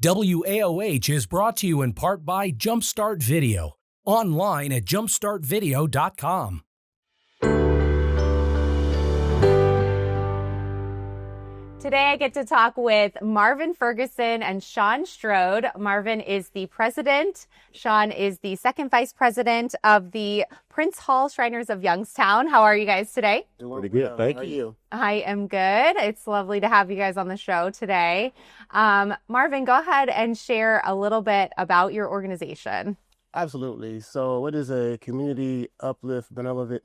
WAOH is brought to you in part by Jumpstart Video, online at jumpstartvideo.com. Today I get to talk with Marvin Ferguson and Shawn Strode. Marvin is the president. Shawn is the second vice president of the Prince Hall Shriners of Youngstown. How are you guys today? Pretty good, thank you. How are you? I am good. It's lovely to have you guys on the show today. Marvin, go ahead and share a little bit about your organization. Absolutely. So it is a community uplift benevolent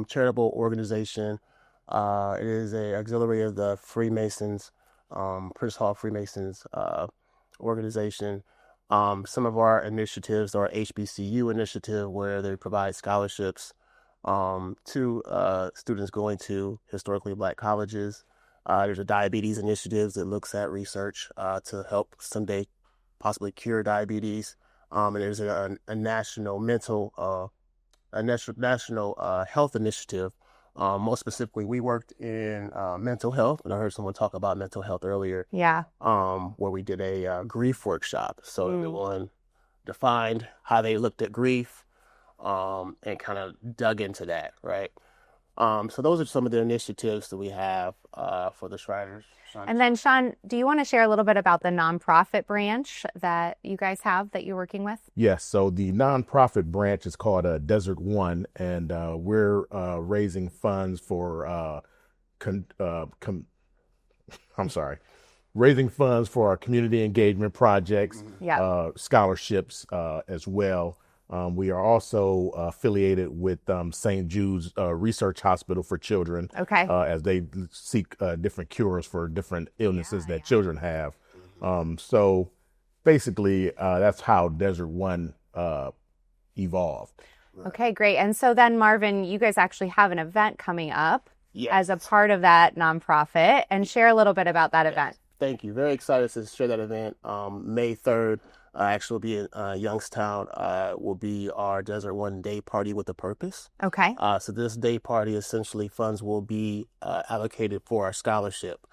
charitable organization. It is a auxiliary of the Freemasons, Prince Hall Freemasons organization. Some of our initiatives are HBCU initiative, where they provide scholarships to students going to historically Black colleges. There's a diabetes initiative that looks at research to help someday possibly cure diabetes. And there's a national national health initiative. Most specifically, we worked in mental health, and I heard someone talk about mental health earlier. Yeah. Where we did a grief workshop. So everyone defined how they looked at grief, and kind of dug into that, right? So those are some of the initiatives that we have for the Shriners. And then, Shawn, do you want to share a little bit about the nonprofit branch that you guys have that you're working with? Yes. So the nonprofit branch is called Desert One, and we're raising funds for raising funds for our community engagement projects, scholarships as well. We are also affiliated with St. Jude's Research Hospital for Children, as they seek different cures for different illnesses that children have. So basically, that's how Desert One evolved. Okay, great. And so then, Marvin, you guys actually have an event coming up as a part of that nonprofit, and share a little bit about that event. Thank you. Very excited to share that event. May 3rd. Actually will be in Youngstown, will be our Desert One Day Party with a Purpose. Okay. So this day party, essentially funds will be allocated for our scholarship.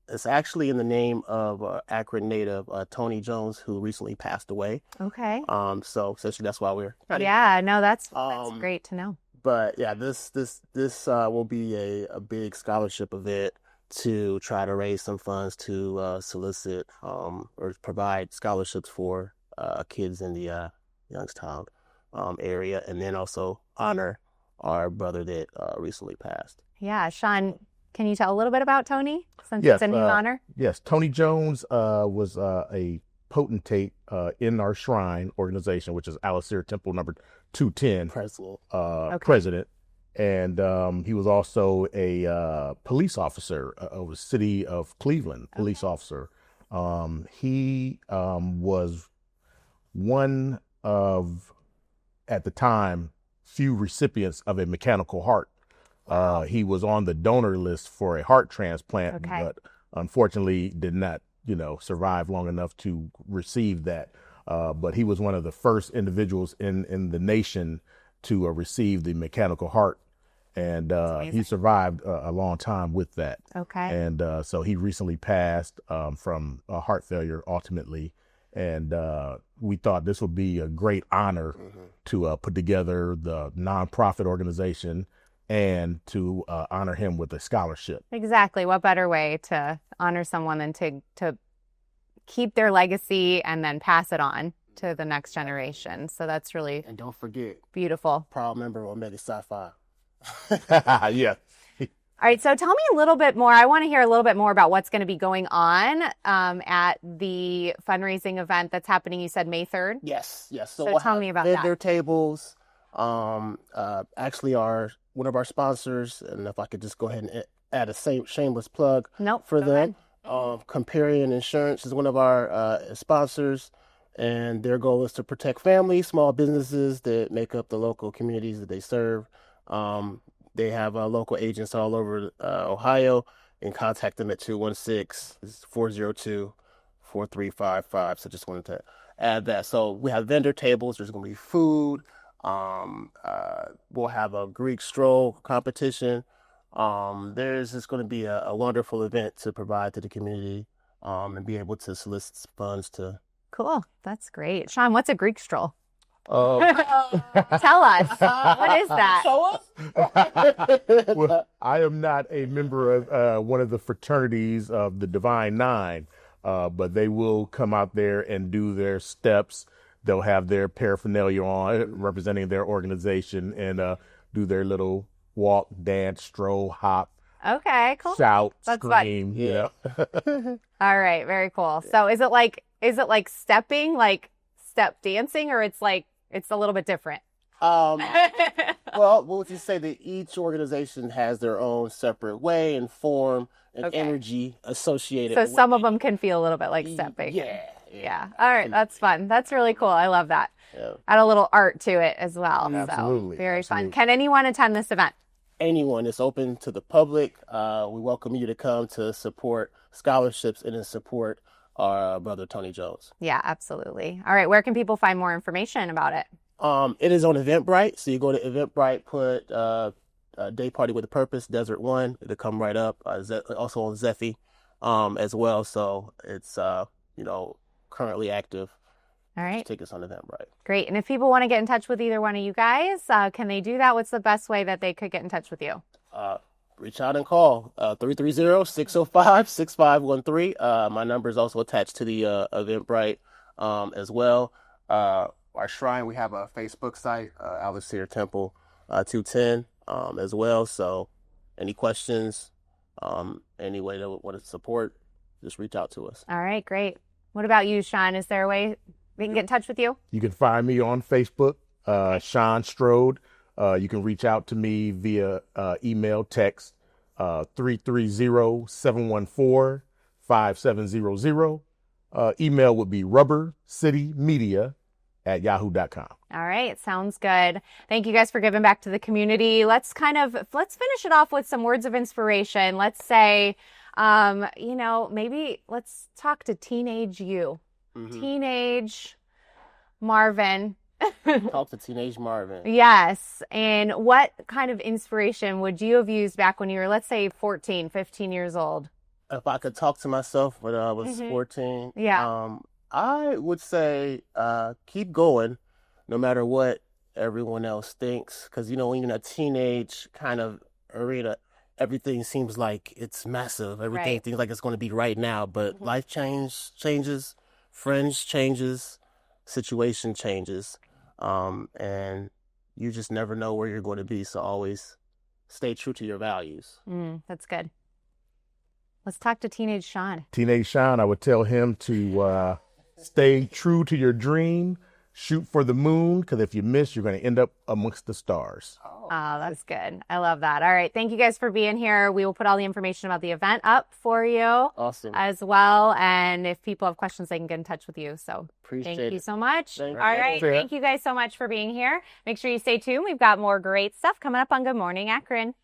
It's actually in the name of Akron native Tony Jones, who recently passed away. Okay. So essentially that's why we're... Yeah, no, that's great to know. But yeah, this will be a big scholarship event to try to raise some funds to solicit or provide scholarships for kids in the Youngstown area, and then also honor our brother that recently passed. Yeah, Shawn, can you tell a little bit about Tony, since Yes, it's in his honor? Yes, Tony Jones was a potentate in our shrine organization, which is Alistair Temple number 210, president. And he was also a police officer of the city of Cleveland, police officer. He was one of, at the time, few recipients of a mechanical heart. He was on the donor list for a heart transplant, but unfortunately did not, survive long enough to receive that. But he was one of the first individuals in the nation to receive the mechanical heart. And he survived a long time with that. Okay. And so he recently passed from heart failure ultimately. And we thought this would be a great honor to put together the nonprofit organization and to honor him with a scholarship. Exactly. What better way to honor someone than to keep their legacy and then pass it on to the next generation. So that's really... And don't forget, beautiful. Proud member of Omega Psi Phi. Yeah. All right. So tell me a little bit more. I want to hear a little bit more about what's going to be going on at the fundraising event that's happening. You said May 3rd? Yes. So we'll tell me about that. Vendor tables, actually one of our sponsors, and if I could just go ahead and add a shameless plug for them. Ferguson Insurance is one of our sponsors, and their goal is to protect families, small businesses that make up the local communities that they serve. They have local agents all over Ohio, and contact them at 216-402-4355. So just wanted to add that. So we have vendor tables. There's going to be food. We'll have a Greek stroll competition. There's just going to be a wonderful event to provide to the community, and be able to solicit funds to. Cool. That's great. Shawn, what's a Greek stroll? Uh, Tell us. What is that? well, I am not a member of one of the fraternities of the Divine Nine, but they will come out there and do their steps. They'll have their paraphernalia on representing their organization and do their little walk, dance, stroll, hop, Okay, cool. shout, That's scream. You know. All right, very cool. So is it like stepping, like step dancing, or it's a little bit different? Well, what would you say that each organization has their own separate way and form and energy associated So with some of them can feel a little bit like stepping. Yeah. All right, that's fun. That's really cool. I love that. Yeah. Add a little art to it as well. Absolutely. So very fun. Absolutely. Can anyone attend this event? Anyone. It's open to the public. We welcome you to come to support scholarships and to support our brother Tony Jones. Yeah, absolutely. All right, where can people find more information about it? It is on Eventbrite. So you go to Eventbrite, put Day Party with a Purpose, Desert One. It'll come right up. Also on Zephy as well. So it's currently active. All right. Tickets on Eventbrite. Great. And if people want to get in touch with either one of you guys, can they do that? What's the best way that they could get in touch with you? Reach out and call 330-605-6513. My number is also attached to the Eventbrite as well. Our shrine, we have a Facebook site, Alistair Temple 210 as well. So any questions, any way that want to support, just reach out to us. All right, great. What about you, Shawn? Is there a way we can get in touch with you? You can find me on Facebook, Shawn Strode. You can reach out to me via email, text, 330-714-5700. Email would be rubbercitymedia@yahoo.com. All right, sounds good. Thank you guys for giving back to the community. Let's finish it off with some words of inspiration. Let's say, maybe let's talk to teenage you, teenage Marvin. Talk to teenage Marvin. Yes. And what kind of inspiration would you have used back when you were, let's say, 14, 15 years old? If I could talk to myself when I was 14, I would say keep going no matter what everyone else thinks. Because, when you're in a teenage kind of arena, everything seems like it's massive. Everything seems like it's going to be right now. But life changes, friends changes, situation changes. And you just never know where you're going to be. So always stay true to your values. That's good. Let's talk to teenage Shawn. Teenage Shawn, I would tell him to stay true to your dream, shoot for the moon, because if you miss, you're going to end up amongst the stars. Oh, that's good. I love that. All right. Thank you guys for being here. We will put all the information about the event up for you. Awesome. As well. And if people have questions, they can get in touch with you. So thank you so much. All right. Thank you guys so much for being here. Make sure you stay tuned. We've got more great stuff coming up on Good Morning Akron.